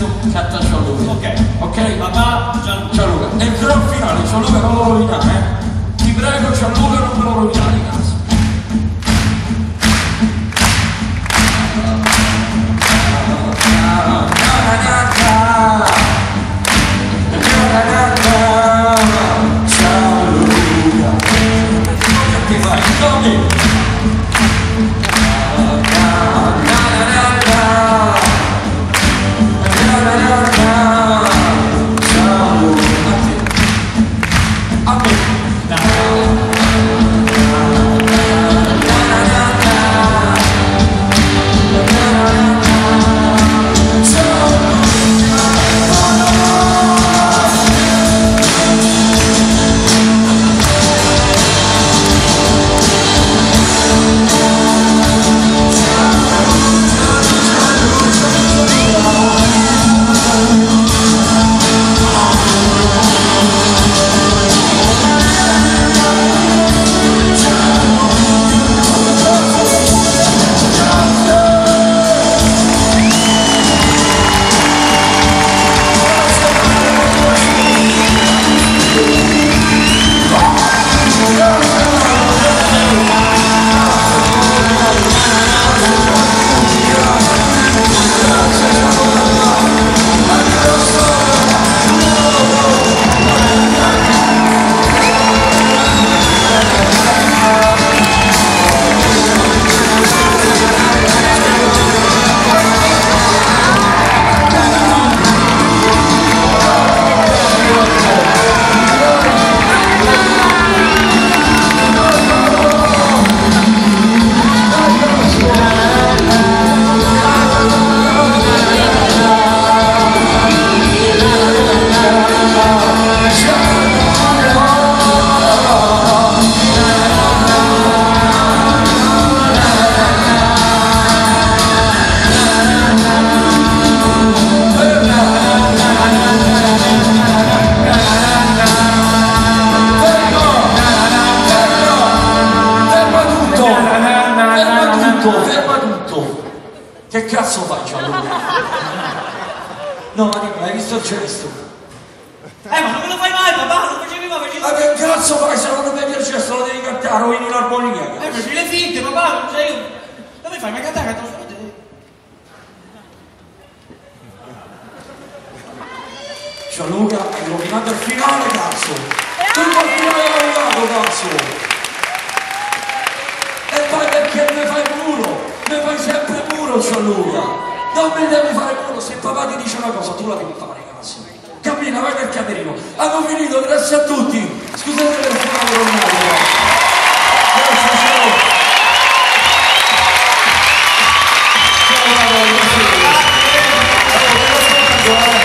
tu canta Gianluca. Ok? Papà Gianluca. E il gran finale, Gianluca non lo rovinare, Ti prego Gianluca, non me lo rovinare in casa. Ferma tutto! Che cazzo fai Gianluca? No, ma dico, hai visto il gesto? ma non me lo fai mai, papà, non facevi mai, facevi. Ma che cazzo fai se non vedi il gesto? Lo devi cantare, rovini l'armonia. Facevi le finte, papà, non sei io. Dove fai? Ma cantare, canto solo te. Gianluca, hai rovinato il finale, cazzo! Tutto il finale hai rovinato, cazzo! E poi perché mi fai muro? Mi fai sempre muro, Gianluca! Non mi devi fare muro, se papà ti dice una cosa tu la devi fare, cazzo! Cammina, vai nel camerino! Hanno finito, grazie a tutti! Scusate per il finale rovinato! Grazie, ciao! Ciao, grazie!